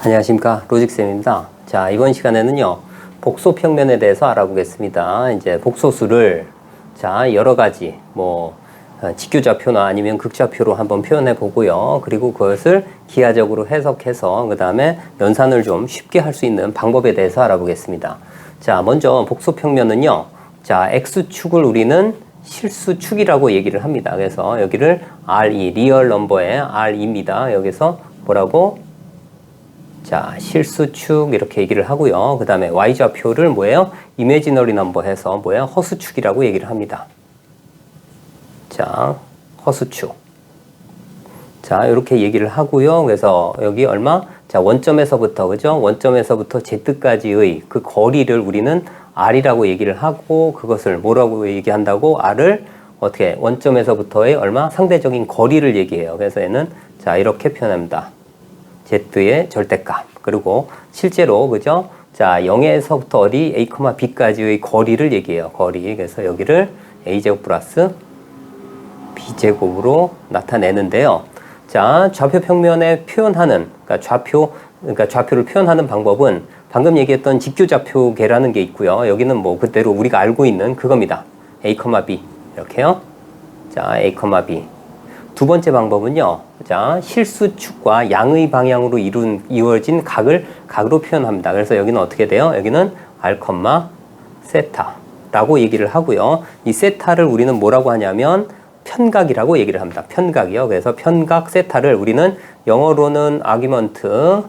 안녕하십니까, 로직쌤입니다. 자, 이번 시간에는요 복소평면에 대해서 알아보겠습니다. 이제 복소수를 여러 가지 직교좌표나 아니면 극좌표로 한번 표현해 보고요. 그리고 그것을 기하적으로 해석해서 그 다음에 연산을 좀 쉽게 할 수 있는 방법에 대해서 알아보겠습니다. 자, 먼저 복소평면은요, x축을 우리는 실수축이라고 얘기를 합니다. 그래서 여기를 RE, 리얼 넘버의 RE입니다. 여기서 뭐라고? 실수축 이렇게 얘기를 하고요. 그 다음에 y좌표를 뭐예요? 이미지너리 넘버 해서 뭐예요? 허수축이라고 얘기를 합니다. 허수축. 이렇게 얘기를 하고요. 그래서 여기 얼마? 원점에서부터, 그죠? 원점에서부터 z까지의 그 거리를 우리는 r이라고 얘기를 하고, 그것을 뭐라고 얘기한다고? r을 어떻게? 원점에서부터의 얼마? 상대적인 거리를 얘기해요. 그래서 얘는 이렇게 표현합니다. z의 절대값. 그리고 실제로, 그죠? 0에서부터 어디? a, b까지의 거리를 얘기해요. 거리. 그래서 여기를 a제곱 플러스 b제곱으로 나타내는데요. 좌표 평면에 표현하는, 좌표를 표현하는 방법은 방금 얘기했던 직교좌표계라는 게 있고요. 여기는 뭐 그대로 우리가 알고 있는 그겁니다. a, b. 이렇게요. a, b. 두 번째 방법은요, 실수축과 양의 방향으로 이루어진 각으로 표현합니다. 그래서 여기는 어떻게 돼요? 여기는 r, 세타라고 얘기를 하고요. 이 세타를 우리는 뭐라고 하냐면 편각이라고 얘기를 합니다. 편각이요. 그래서 편각 세타를 우리는 영어로는 아규먼트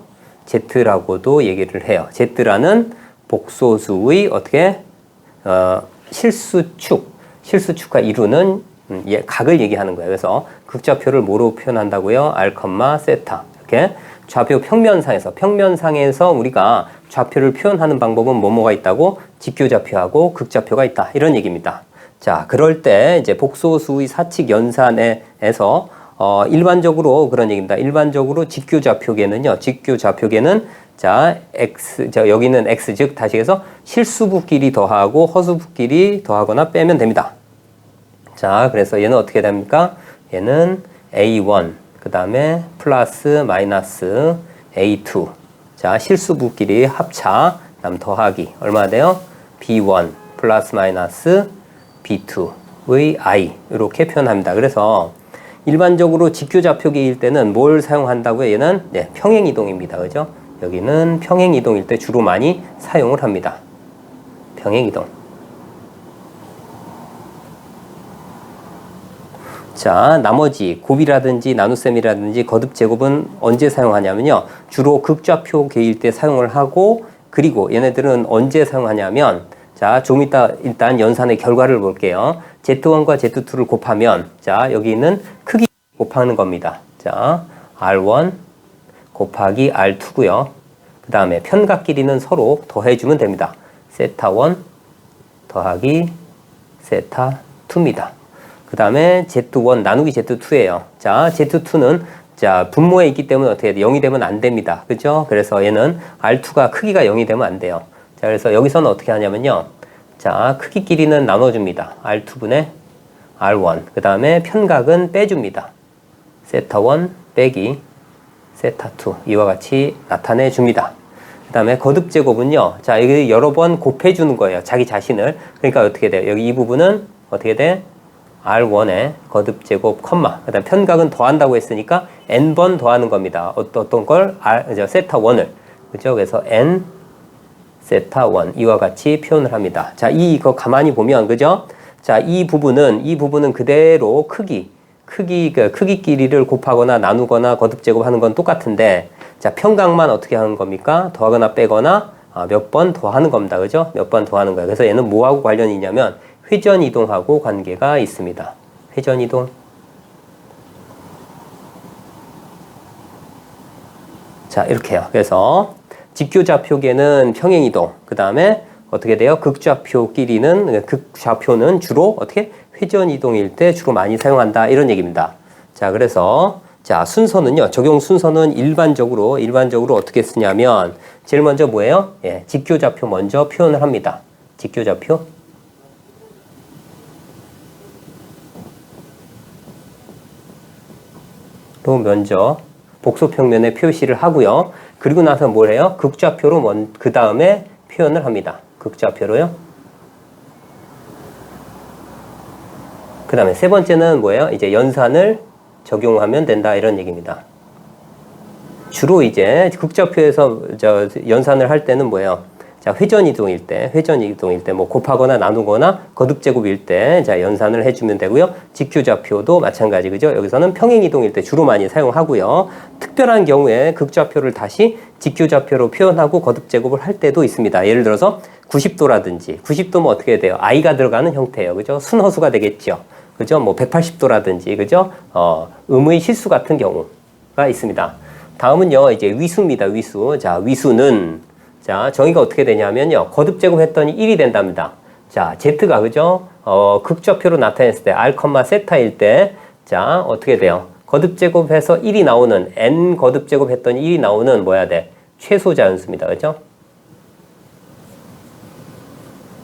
Z라고도 얘기를 해요. Z라는 복소수의 어떻게 실수축과 이루는 각을 얘기하는 거예요. 그래서 극좌표를 뭐로 표현한다고요? R, 세타. 이렇게 좌표 평면상에서 우리가 좌표를 표현하는 방법은 뭐가 있다고? 직교좌표하고 극좌표가 있다. 이런 얘기입니다. 그럴 때 이제 복소수의 사칙 연산에서 일반적으로 그런 얘기입니다. 일반적으로 직교좌표계는요. 직교좌표계는 여기는 x, 즉 다시 해서 실수부끼리 더하고 허수부끼리 더하거나 빼면 됩니다. 그래서 얘는 어떻게 됩니까? 얘는 A1, 그 다음에 플러스 마이너스 A2. 실수부끼리 합차, 그다음 더하기. 얼마 돼요? B1 플러스 마이너스 B2의 I. 이렇게 표현합니다. 그래서 일반적으로 직교좌표계일 때는 뭘 사용한다고요? 얘는 평행이동입니다. 그죠? 여기는 평행이동일 때 주로 많이 사용을 합니다. 평행이동. 나머지 곱이라든지 나눗셈이라든지 거듭제곱은 언제 사용하냐면요. 주로 극좌표계일 때 사용을 하고, 그리고 얘네들은 언제 사용하냐면, 좀 이따 일단 연산의 결과를 볼게요. Z1과 Z2를 곱하면, 여기 있는 크기 곱하는 겁니다. R1 곱하기 R2고요. 그 다음에 편각 길이는 서로 더해주면 됩니다. 세타1 더하기 세타2입니다. 그 다음에 Z1 나누기 Z2예요. Z2는 분모에 있기 때문에 어떻게 돼요? 0이 되면 안 됩니다. 그죠? 그래서 얘는 R2가 크기가 0이 되면 안 돼요. 그래서 여기서는 어떻게 하냐면요. 크기 길이는 나눠줍니다. R2분의 R1. 그 다음에 편각은 빼줍니다. 세타1 빼기 세타2. 이와 같이 나타내 줍니다. 그 다음에 거듭제곱은요. 여기 여러 번 곱해주는 거예요. 자기 자신을. 그러니까 어떻게 돼요? 여기 이 부분은 어떻게 돼? R1의 거듭제곱, 컴마. 그 다음 편각은 더한다고 했으니까 n번 더하는 겁니다. 어떤 걸? 세타1을. 그죠? 그래서 n 세타1. 이와 같이 표현을 합니다. 이거 가만히 보면, 그죠? 이 부분은 그대로 크기 길이를 곱하거나 나누거나 거듭제곱 하는 건 똑같은데, 편각만 어떻게 하는 겁니까? 더하거나 빼거나 몇 번 더하는 겁니다. 그죠? 몇 번 더하는 거예요. 그래서 얘는 뭐하고 관련이 있냐면, 회전이동하고 관계가 있습니다. 회전이동. 이렇게요. 그래서 직교좌표계는 평행이동. 그 다음에 어떻게 돼요? 극좌표는 주로 어떻게? 회전이동일 때 주로 많이 사용한다. 이런 얘기입니다. 그래서 순서는요. 적용 순서는 일반적으로 어떻게 쓰냐면 제일 먼저 뭐예요? 직교좌표 먼저 표현을 합니다. 직교좌표. 로 먼저 복소평면에 표시를 하고요. 그리고 나서 뭘 해요? 극좌표로 그 다음에 표현을 합니다. 극좌표로요. 그 다음에 세 번째는 뭐예요? 이제 연산을 적용하면 된다 이런 얘기입니다. 주로 이제 극좌표에서 연산을 할 때는 뭐예요? 자, 회전 이동일 때 뭐 곱하거나 나누거나 거듭 제곱일 때 자, 연산을 해주면 되고요. 직교좌표도 마찬가지, 그죠? 여기서는 평행 이동일 때 주로 많이 사용하고요. 특별한 경우에 극좌표를 다시 직교좌표로 표현하고 거듭 제곱을 할 때도 있습니다. 예를 들어서 90도라든지 90도면 어떻게 돼요? i가 들어가는 형태예요, 그죠? 순허수가 되겠죠, 그죠? 뭐 180도라든지, 그죠? 음의 실수 같은 경우가 있습니다. 다음은요, 이제 위수입니다. 위수. 자, 위수는 자, 정의가 어떻게 되냐면요. 거듭 제곱했더니 1이 된답니다. 자, Z가, 그죠? 극좌표로 나타냈을 때, R, 세타일 때, 자, 어떻게 돼요? 거듭 제곱해서 1이 나오는, N 거듭 제곱했더니 1이 나오는, 뭐야 돼? 최소 자연수입니다. 그죠?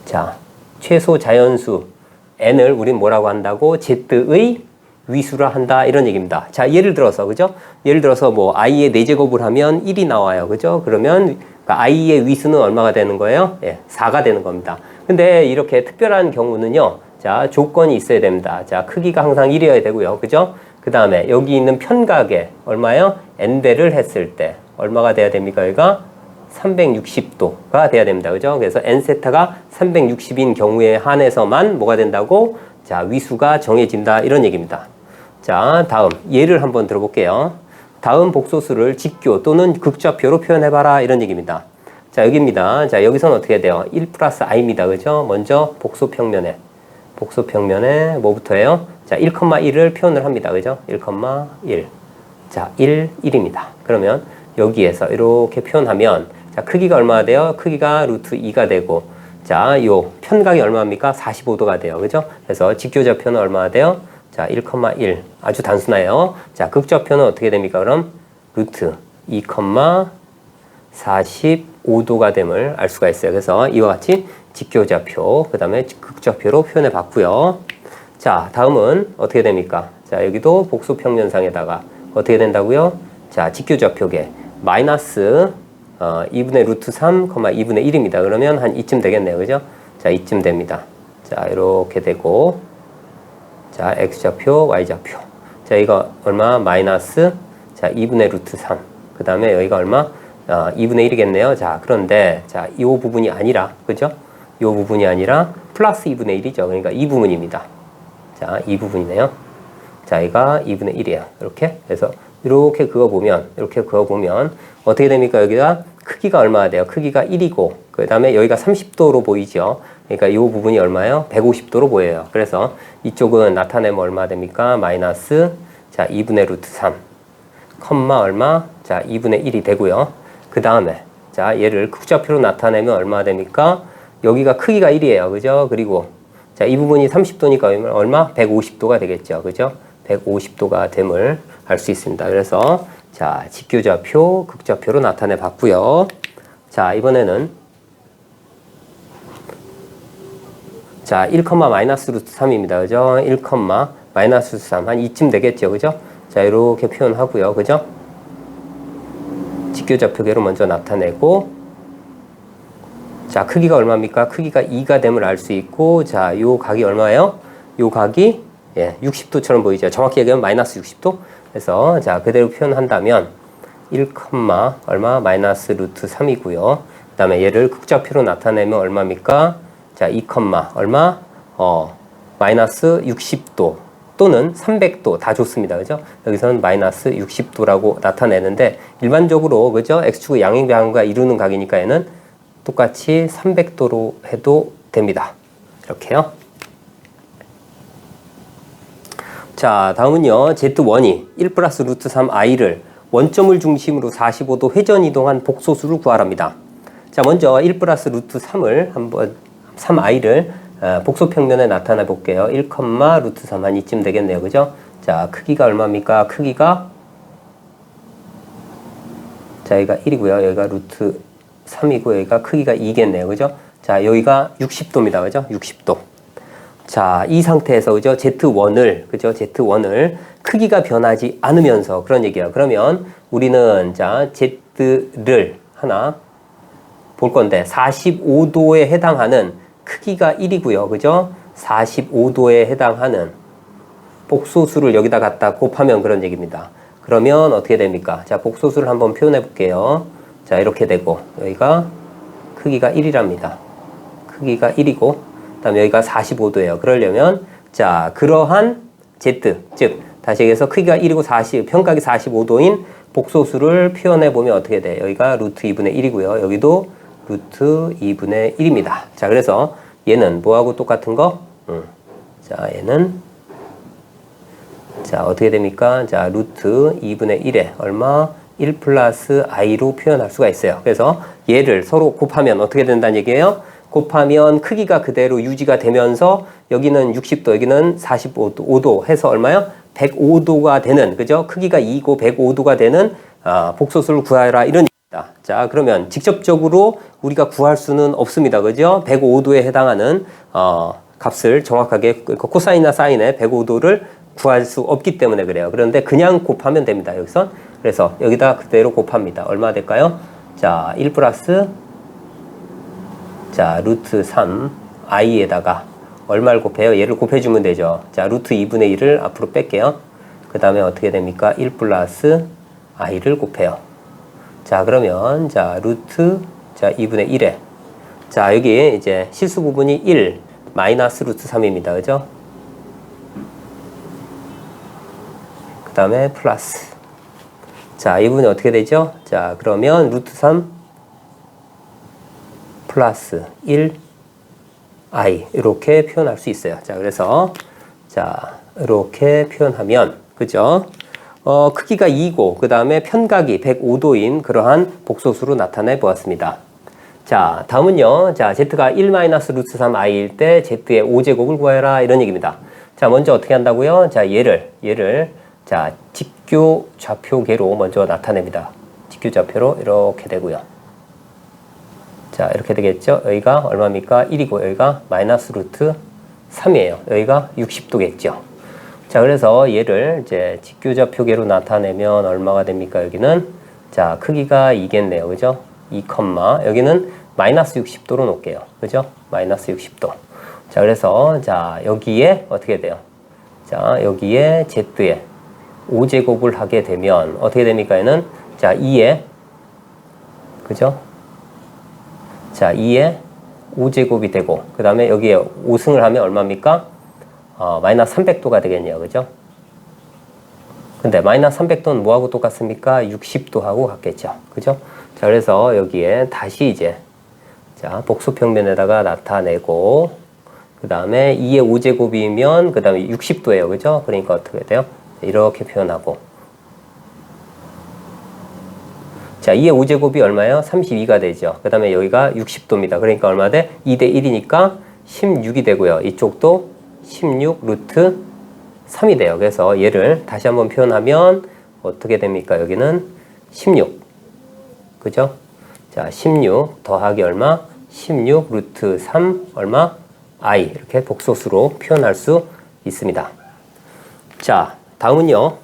자, 최소 자연수, N을 우린 뭐라고 한다고? Z의 위수라 한다. 이런 얘기입니다. 자, 예를 들어서, 그죠? 예를 들어서 뭐, i의 4제곱을 하면 1이 나와요. 그죠? 그러면, i의 위수는 얼마가 되는 거예요? 예, 4가 되는 겁니다. 근데 이렇게 특별한 경우는요, 자, 조건이 있어야 됩니다. 자, 크기가 항상 1이어야 되고요. 그죠? 그 다음에 여기 있는 편각에 얼마요? n배를 했을 때 얼마가 돼야 됩니까? 여기가 360도가 돼야 됩니다. 그죠? 그래서 n세타가 360인 경우에 한해서만 뭐가 된다고? 자, 위수가 정해진다. 이런 얘기입니다. 자, 다음 예를 한번 들어볼게요. 다음 복소수를 직교 또는 극좌표로 표현해봐라 이런 얘기입니다. 자, 여기입니다. 자, 여기서는 어떻게 돼요? 1 플러스 i입니다. 그죠? 먼저 복소평면에 뭐부터 해요? 자, 1,1을 표현을 합니다. 그죠? 1,1. 자, 1, 1입니다. 그러면 여기에서 이렇게 표현하면 자, 크기가 얼마가 돼요? 크기가 루트 2가 되고 자, 요 편각이 얼마입니까? 45도가 돼요. 그죠? 그래서 직교좌표는 얼마가 돼요? 자, 1,1. 아주 단순해요. 자, 극좌표는 어떻게 됩니까? 그럼 루트 2, 45도가 됨을 알 수가 있어요. 그래서 이와 같이 직교좌표, 그 다음에 극좌표로 표현해 봤고요. 자, 다음은 어떻게 됩니까? 자, 여기도 복소평면상에다가 어떻게 된다고요? 자, 직교좌표계 마이너스 2분의 루트 3, 2분의 1입니다. 그러면 한 이쯤 되겠네요. 그죠? 자, 이쯤 됩니다. 자, 이렇게 되고 자, x좌표, y좌표. 자, 이거 얼마? 마이너스, 자, 2분의 루트 3. 그 다음에 여기가 얼마? 2분의 1이겠네요. 자, 그런데, 자, 이 부분이 아니라, 그죠? 이 부분이 아니라, 플러스 2분의 1이죠. 그러니까 이 부분입니다. 자, 이 부분이네요. 자, 이가 2분의 1이에요. 이렇게. 그래서, 이렇게 그어보면, 어떻게 됩니까? 여기가 크기가 얼마가 돼요? 크기가 1이고, 그 다음에 여기가 30도로 보이죠? 그러니까 이 부분이 얼마예요? 150도로 보여요. 그래서 이쪽은 나타내면 얼마 됩니까? 마이너스, 자, 2분의 루트 3, 얼마? 자, 2분의 1이 되고요. 그 다음에, 자, 얘를 극좌표로 나타내면 얼마 됩니까? 여기가 크기가 1이에요. 그죠? 그리고, 자, 이 부분이 30도니까 얼마? 150도가 되겠죠. 그죠? 150도가 됨을 알 수 있습니다. 그래서, 자, 직교좌표, 극좌표로 나타내 봤고요. 자, 이번에는 자, 1, 마이너스 루트 3입니다. 그죠? 1, 마이너스 루트 3. 한 이쯤 되겠죠. 그죠? 자, 이렇게 표현하고요. 그죠? 직교좌표계로 먼저 나타내고, 자, 크기가 얼마입니까? 크기가 2가 됨을 알 수 있고, 자, 요 각이 얼마예요? 요 각이, 예, 60도처럼 보이죠? 정확히 얘기하면 마이너스 60도? 그래서, 자, 그대로 표현한다면, 1, 얼마? 마이너스 루트 3이고요. 그 다음에 얘를 극좌표로 나타내면 얼마입니까? 자, 2, 얼마? 마이너스 60도 또는 300도 다 좋습니다. 그죠? 여기서는 마이너스 60도라고 나타내는데 일반적으로 그죠? x축의 양행방향과 이루는 각이니까 얘는 똑같이 300도로 해도 됩니다. 이렇게요. 자, 다음은요. Z1이 1 플러스 루트 3i를 원점을 중심으로 45도 회전 이동한 복소수를 구하랍니다. 자, 먼저 1 플러스 루트 3을 한번 3i를 복소평면에 나타내 볼게요. 1, 루트 3 한 이쯤 되겠네요. 그죠? 자, 크기가 얼마입니까? 크기가 자, 여기가 1이고요. 여기가 루트 3이고 여기가 크기가 2겠네요. 그죠? 자, 여기가 60도입니다. 그죠? 60도. 자, 이 상태에서 그죠? Z1을 그죠? Z1을 크기가 변하지 않으면서 그런 얘기예요. 그러면 우리는 자, Z Z를 하나 볼 건데 45도에 해당하는 크기가 1이고요. 그죠? 45도에 해당하는 복소수를 여기다 갖다 곱하면 그런 얘기입니다. 그러면 어떻게 됩니까? 자, 복소수를 한번 표현해 볼게요. 자, 이렇게 되고 여기가 크기가 1이랍니다. 크기가 1이고 그다음에 여기가 45도예요. 그러려면 자, 그러한 Z, 즉 다시 얘기해서 크기가 1이고 평각이 45도인 복소수를 표현해 보면 어떻게 돼? 여기가 루트 2분의 1이고요. 여기도 루트 2분의 1입니다. 자, 그래서 얘는 뭐하고 똑같은 거? 자, 얘는 자, 어떻게 됩니까? 자, 루트 2분의 1에 얼마? 1 플러스 i로 표현할 수가 있어요. 그래서 얘를 서로 곱하면 어떻게 된다는 얘기예요? 곱하면 크기가 그대로 유지가 되면서 여기는 60도, 여기는 45도 해서 얼마요? 105도가 되는, 그죠? 크기가 2고 105도가 되는 복소수를 구하라 이런 얘기입니다. 자, 그러면 직접적으로 우리가 구할 수는 없습니다. 그죠? 105도에 해당하는 값을 정확하게 코사인이나 사인의 105도를 구할 수 없기 때문에 그래요. 그런데 그냥 곱하면 됩니다. 여기서. 그래서 여기다 그대로 곱합니다. 얼마 될까요? 자, 1 플러스 자, 루트 3 i에다가 얼마를 곱해요? 얘를 곱해주면 되죠. 자, 루트 2분의 1을 앞으로 뺄게요. 그 다음에 어떻게 됩니까? 1 플러스 i를 곱해요. 자, 그러면 자, 루트 자, 2분의 1에 자, 여기 이제 실수 부분이 1 마이너스 루트 3입니다. 그죠? 그 다음에 플러스 자, 이 부분이 어떻게 되죠? 자, 그러면 루트 3 플러스 1 i 이렇게 표현할 수 있어요. 자, 그래서 자, 이렇게 표현하면 그죠? 크기가 2고 그 다음에 편각이 105도인 그러한 복소수로 나타내 보았습니다. 자, 다음은요. 자, z가 1 마이너스 루트 3 i일 때 z의 5제곱을 구하여라 이런 얘기입니다. 자, 먼저 어떻게 한다고요? 자, 얘를 자, 직교 좌표계로 먼저 나타냅니다. 직교 좌표로 이렇게 되고요. 자, 이렇게 되겠죠? 여기가 얼마입니까? 1이고 여기가 마이너스 루트 3이에요. 여기가 60도겠죠. 자, 그래서 얘를 이제 직교 좌표계로 나타내면 얼마가 됩니까? 여기는 자, 크기가 2겠네요. 그죠? 2, 여기는 마이너스 60도로 놓을게요. 그죠? 마이너스 60도. 자, 그래서 자, 여기에 어떻게 돼요? 자, 여기에 z에 5제곱을 하게 되면 어떻게 됩니까? 얘는 자, 2에 그죠? 자, 2에 5제곱이 되고 그 다음에 여기에 5승을 하면 얼마입니까? 마이너스 300도가 되겠네요. 그죠? 근데 마이너스 300도는 뭐하고 똑같습니까? 60도하고 같겠죠. 그죠? 자, 그래서 여기에 다시 이제 자, 복수평면에다가 나타내고 그 다음에 2의 5제곱이면 그 다음에 60도예요. 그죠? 그러니까 어떻게 돼요? 이렇게 표현하고 자, 2의 5제곱이 얼마예요? 32가 되죠. 그 다음에 여기가 60도입니다. 그러니까 얼마 돼? 2대 1이니까 16이 되고요. 이쪽도 16 루트 3이 돼요. 그래서 얘를 다시 한번 표현하면 어떻게 됩니까? 여기는 16 그죠? 자, 16 더하기 얼마? 16 루트 3 얼마? i 이렇게 복소수로 표현할 수 있습니다. 자, 다음은요.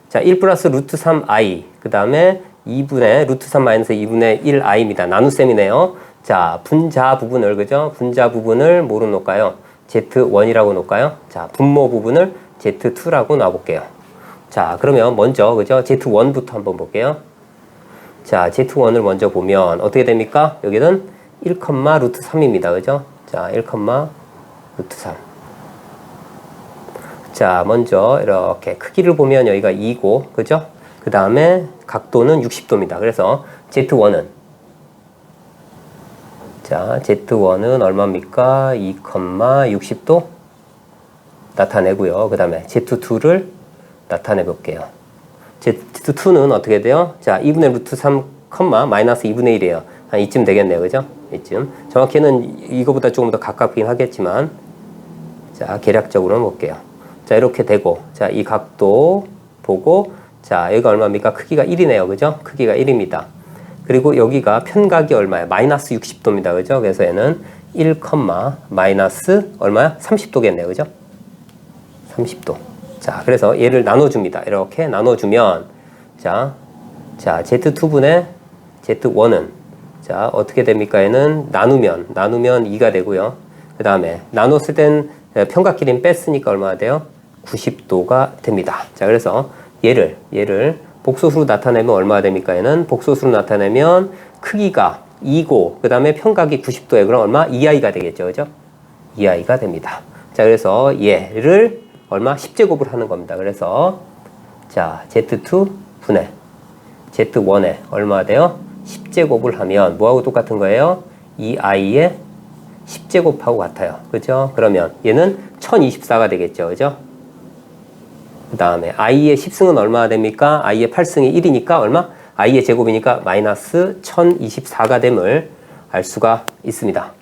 자, 1 플러스 루트 3i 그 다음에 2분의 루트 3 마이너스 2분의 1i입니다. 나눗셈이네요. 자, 분자 부분을 그죠? 분자 부분을 뭐로 놓을까요? Z1이라고 놓을까요? 자, 분모 부분을 Z2라고 놔볼게요. 자, 그러면 먼저 그죠? Z1부터 한번 볼게요. 자, Z1을 먼저 보면 어떻게 됩니까? 여기는 1, 루트 3입니다. 그죠? 자, 1, 루트 3. 자, 먼저 이렇게 크기를 보면 여기가 2고, 그죠? 그 다음에 각도는 60도입니다. 그래서 Z1은 자, Z1은 얼마입니까? 2, 60도 나타내고요. 그 다음에 Z2를 나타내 볼게요. Z2는 어떻게 돼요? 자, 2분의 루트 3, 마이너스 2분의 1이에요. 한 이쯤 되겠네요. 그죠? 이쯤. 정확히는 이거보다 조금 더 가깝긴 하겠지만, 자, 계략적으로 볼게요. 자, 이렇게 되고, 자, 이 각도 보고, 자, 여기가 얼마입니까? 크기가 1이네요. 그죠? 크기가 1입니다. 그리고 여기가 편각이 얼마예요? 마이너스 60도입니다. 그죠? 그래서 얘는 1, 마이너스 얼마야? 30도겠네요. 그죠? 30도. 자, 그래서 얘를 나눠줍니다. 이렇게 나눠주면, 자, Z2분의 Z1은 자, 어떻게 됩니까? 얘는 나누면 2가 되고요. 그 다음에 나눴을 땐 평각끼리는 뺐으니까 얼마나 돼요? 90도가 됩니다. 자, 그래서 얘를 복소수로 나타내면 얼마나 됩니까? 얘는 복소수로 나타내면 크기가 2고, 그 다음에 평각이 90도에 그럼 얼마? 2i가 되겠죠. 그죠? 2i가 됩니다. 자, 그래서 얘를 얼마? 10제곱을 하는 겁니다. 그래서 자, Z2 분의 Z1에 얼마 돼요? 10제곱을 하면 뭐하고 똑같은 거예요? 2i의 10제곱하고 같아요. 그죠? 그러면 얘는 1024가 되겠죠. 그죠? 그 다음에 i의 10승은 얼마나 됩니까? i의 8승이 1이니까 얼마? i의 제곱이니까 마이너스 1024가 됨을 알 수가 있습니다.